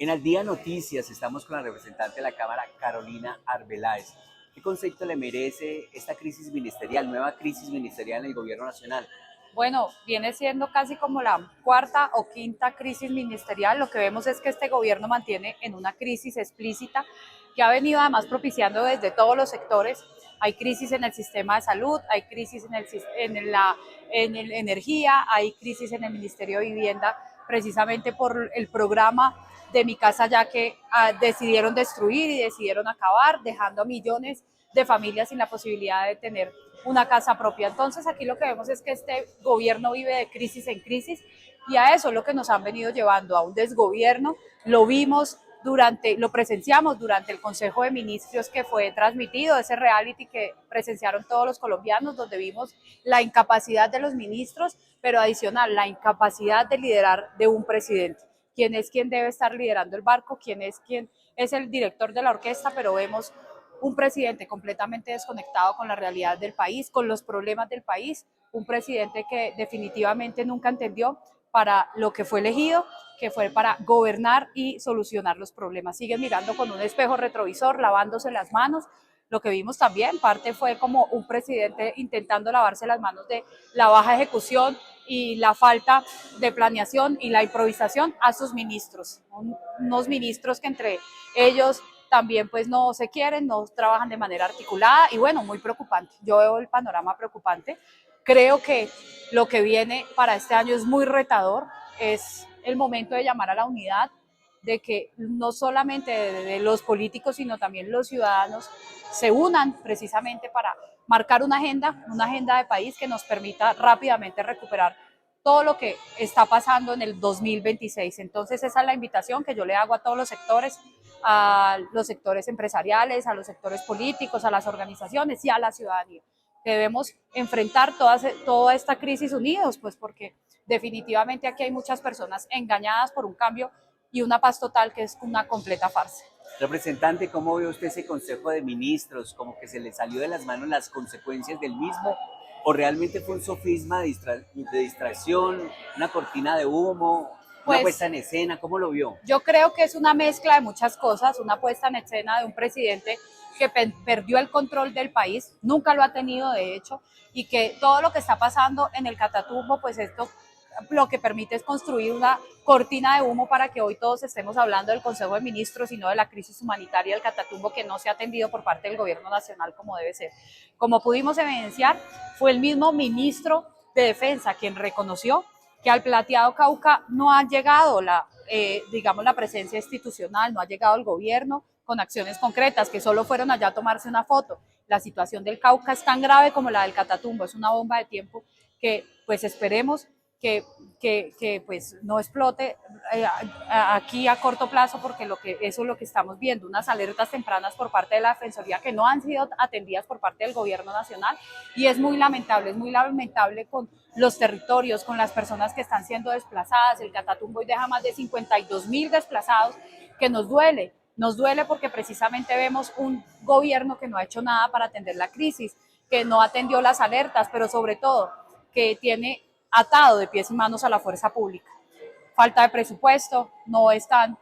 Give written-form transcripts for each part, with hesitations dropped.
En Al Día Noticias estamos con la representante de la Cámara, Carolina Arbeláez. ¿Qué concepto le merece esta crisis ministerial, nueva crisis ministerial en el gobierno nacional? Bueno, viene siendo casi como la cuarta o quinta crisis ministerial. Lo que vemos es que este gobierno mantiene en una crisis explícita que ha venido además propiciando desde todos los sectores. Hay crisis en el sistema de salud, hay crisis en energía, hay crisis en el Ministerio de Vivienda, precisamente por el programa de Mi Casa Ya que decidieron destruir y decidieron acabar, dejando a millones de familias sin la posibilidad de tener una casa propia. Entonces aquí lo que vemos es que este gobierno vive de crisis en crisis y a eso es lo que nos han venido llevando, a un desgobierno. Lo presenciamos durante el Consejo de Ministros que fue transmitido, ese reality que presenciaron todos los colombianos, donde vimos la incapacidad de los ministros, pero adicional, la incapacidad de liderar de un presidente. ¿Quién es quien debe estar liderando el barco? ¿Quién es el director de la orquesta? Pero vemos un presidente completamente desconectado con la realidad del país, con los problemas del país, un presidente que definitivamente nunca entendió para lo que fue elegido, que fue para gobernar y solucionar los problemas. Sigue mirando con un espejo retrovisor, lavándose las manos. Lo que vimos también, parte fue como un presidente intentando lavarse las manos de la baja ejecución y la falta de planeación y la improvisación a sus ministros. Unos ministros que entre ellos también pues no se quieren, no trabajan de manera articulada y bueno, muy preocupante. Yo veo el panorama preocupante. Creo que lo que viene para este año es muy retador, es el momento de llamar a la unidad, de que no solamente de los políticos, sino también los ciudadanos se unan precisamente para marcar una agenda de país que nos permita rápidamente recuperar todo lo que está pasando en el 2026. Entonces esa es la invitación que yo le hago a todos los sectores, a los sectores empresariales, a los sectores políticos, a las organizaciones y a la ciudadanía. Debemos enfrentar toda esta crisis unidos, pues porque definitivamente aquí hay muchas personas engañadas por un cambio y una paz total que es una completa farsa. Representante, ¿cómo ve usted ese Consejo de Ministros? ¿Como que se le salió de las manos las consecuencias del mismo? ¿O realmente fue un sofisma de distracción, una cortina de humo, una puesta Pues en escena? ¿Cómo lo vio? yo creo que es una mezcla de muchas cosas, una puesta en escena de un presidente que perdió el control del país, nunca lo ha tenido de hecho, y que todo lo que está pasando en el Catatumbo, pues esto lo que permite es construir una cortina de humo para que hoy todos estemos hablando del Consejo de Ministros y no de la crisis humanitaria del Catatumbo que no se ha atendido por parte del gobierno nacional como debe ser. Como pudimos evidenciar, fue el mismo ministro de Defensa quien reconoció que al Plateado Cauca no ha llegado digamos, la presencia institucional, no ha llegado el gobierno con acciones concretas, que solo fueron allá a tomarse una foto. La situación del Cauca es tan grave como la del Catatumbo, es una bomba de tiempo que pues esperemos que pues no explote aquí a corto plazo, porque eso es lo que estamos viendo, unas alertas tempranas por parte de la Defensoría que no han sido atendidas por parte del gobierno nacional, y es muy lamentable con los territorios, con las personas que están siendo desplazadas. El Catatumbo hoy deja más de 52.000 desplazados, que nos duele porque precisamente vemos un gobierno que no ha hecho nada para atender la crisis, que no atendió las alertas, pero sobre todo que tiene atado de pies y manos a la fuerza pública. Falta de presupuesto, no están,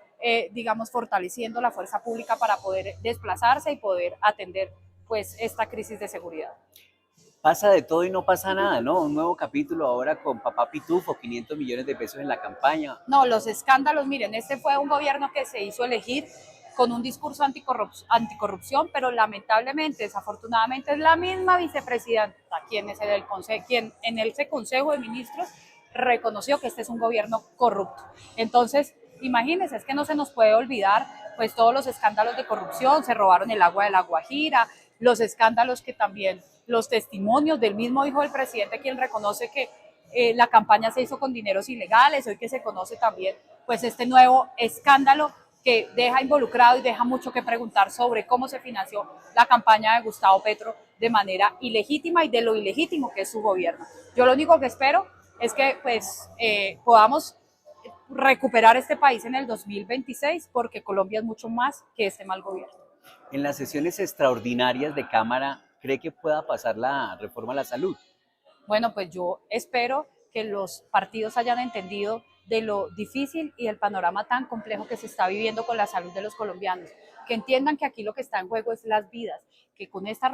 digamos, fortaleciendo la fuerza pública para poder desplazarse y poder atender pues esta crisis de seguridad. Pasa de todo y no pasa nada, ¿no? Un nuevo capítulo ahora con Papá Pitufo, 500 millones de pesos en la campaña. No, los escándalos, miren, este fue un gobierno que se hizo elegir con un discurso anticorrupción, pero lamentablemente, desafortunadamente, es la misma vicepresidenta quien en ese Consejo de Ministros reconoció que este es un gobierno corrupto. Entonces, imagínense, es que no se nos puede olvidar pues todos los escándalos de corrupción, se robaron el agua de la Guajira, los escándalos que también, los testimonios del mismo hijo del presidente, quien reconoce que la campaña se hizo con dineros ilegales, hoy que se conoce también pues este nuevo escándalo que deja involucrado y deja mucho que preguntar sobre cómo se financió la campaña de Gustavo Petro de manera ilegítima y de lo ilegítimo que es su gobierno. Yo lo único que espero es que pues podamos recuperar este país en el 2026, porque Colombia es mucho más que este mal gobierno. En las sesiones extraordinarias de Cámara, ¿cree que pueda pasar la reforma a la salud? Bueno, pues yo espero que los partidos hayan entendido de lo difícil y el panorama tan complejo que se está viviendo con la salud de los colombianos, que entiendan que aquí lo que está en juego es las vidas, que con esta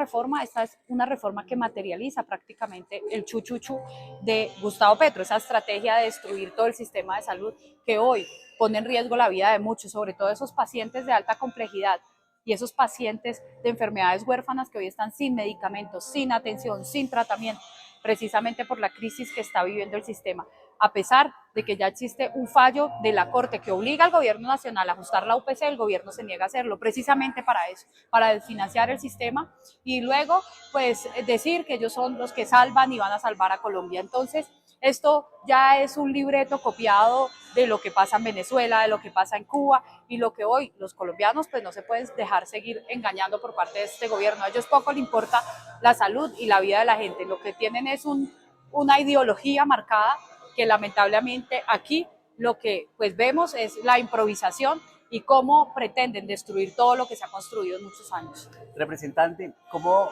es una reforma que materializa prácticamente el chuchuchu de Gustavo Petro, esa estrategia de destruir todo el sistema de salud que hoy pone en riesgo la vida de muchos, sobre todo esos pacientes de alta complejidad y esos pacientes de enfermedades huérfanas que hoy están sin medicamentos, sin atención, sin tratamiento, precisamente por la crisis que está viviendo el sistema. A pesar de que ya existe un fallo de la Corte que obliga al gobierno nacional a ajustar la UPC, el gobierno se niega a hacerlo, precisamente para eso, para desfinanciar el sistema y luego pues decir que ellos son los que salvan y van a salvar a Colombia. Entonces, esto ya es un libreto copiado de lo que pasa en Venezuela, de lo que pasa en Cuba y lo que hoy los colombianos pues no se pueden dejar seguir engañando por parte de este gobierno. A ellos poco les importa la salud y la vida de la gente, lo que tienen es una ideología marcada que lamentablemente aquí lo que pues vemos es la improvisación y cómo pretenden destruir todo lo que se ha construido en muchos años. Representante, ¿cómo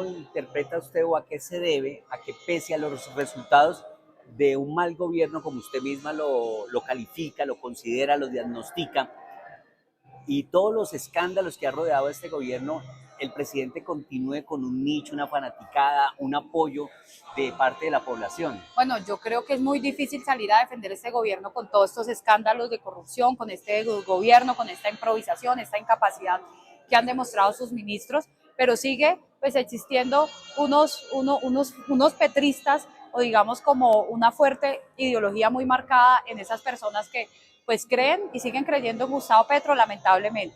interpreta usted o a qué se debe, a que pese a los resultados de un mal gobierno, como usted misma lo califica, lo considera, lo diagnostica, y todos los escándalos que ha rodeado a este gobierno, el presidente continúe con un nicho, una fanaticada, un apoyo de parte de la población? Bueno, yo creo que es muy difícil salir a defender este gobierno con todos estos escándalos de corrupción, con este gobierno, con esta improvisación, esta incapacidad que han demostrado sus ministros, pero sigue pues existiendo unos petristas o digamos como una fuerte ideología muy marcada en esas personas que pues creen y siguen creyendo en Gustavo Petro, lamentablemente.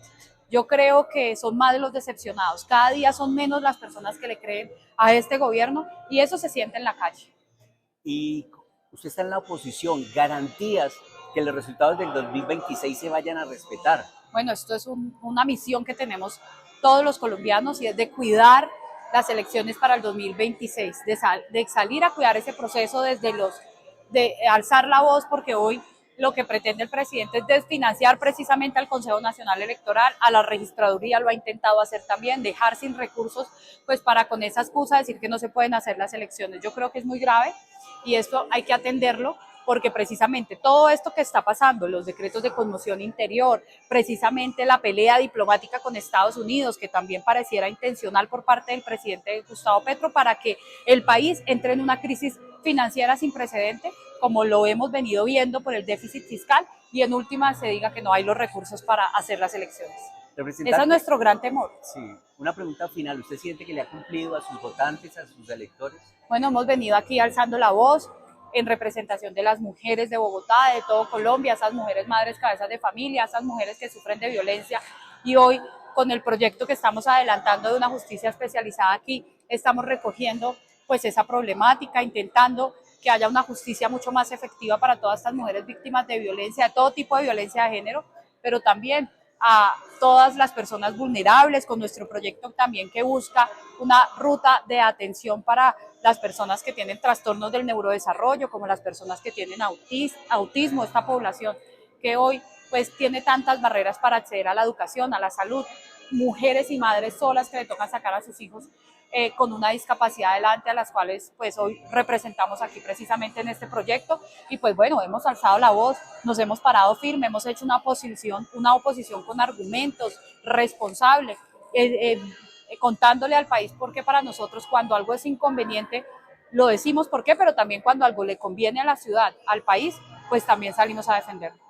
Yo creo que son más los decepcionados, cada día son menos las personas que le creen a este gobierno y eso se siente en la calle. Y usted está en la oposición, garantías que los resultados del 2026 se vayan a respetar. Bueno, esto es una misión que tenemos todos los colombianos y es de cuidar las elecciones para el 2026, de salir a cuidar ese proceso de alzar la voz, porque hoy lo que pretende el presidente es desfinanciar precisamente al Consejo Nacional Electoral, a la registraduría lo ha intentado hacer también, dejar sin recursos, pues para con esa excusa decir que no se pueden hacer las elecciones. Yo creo que es muy grave y esto hay que atenderlo porque precisamente todo esto que está pasando, los decretos de conmoción interior, precisamente la pelea diplomática con Estados Unidos, que también pareciera intencional por parte del presidente Gustavo Petro para que el país entre en una crisis financiera sin precedente, como lo hemos venido viendo por el déficit fiscal, y en última se diga que no hay los recursos para hacer las elecciones. Ese es nuestro gran temor. Sí, una pregunta final. ¿Usted siente que le ha cumplido a sus votantes, a sus electores? Bueno, hemos venido aquí alzando la voz en representación de las mujeres de Bogotá, de todo Colombia, esas mujeres madres cabezas de familia, esas mujeres que sufren de violencia, y hoy con el proyecto que estamos adelantando de una justicia especializada aquí, estamos recogiendo pues esa problemática, intentando que haya una justicia mucho más efectiva para todas estas mujeres víctimas de violencia, de todo tipo de violencia de género, pero también a todas las personas vulnerables, con nuestro proyecto también que busca una ruta de atención para las personas que tienen trastornos del neurodesarrollo, como las personas que tienen autismo, esta población que hoy pues tiene tantas barreras para acceder a la educación, a la salud, mujeres y madres solas que le tocan sacar a sus hijos con una discapacidad adelante, a las cuales pues hoy representamos aquí precisamente en este proyecto, y pues bueno, hemos alzado la voz, nos hemos parado firme, hemos hecho una oposición con argumentos, responsable, contándole al país por qué para nosotros cuando algo es inconveniente lo decimos por qué, pero también cuando algo le conviene a la ciudad, al país, pues también salimos a defenderlo.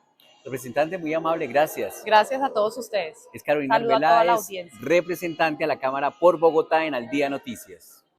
Representante, muy amable, gracias. Gracias a todos ustedes. Es Carolina Saludo a toda la Arbeláez, audiencia. representante a la Cámara por Bogotá en Al Día Noticias.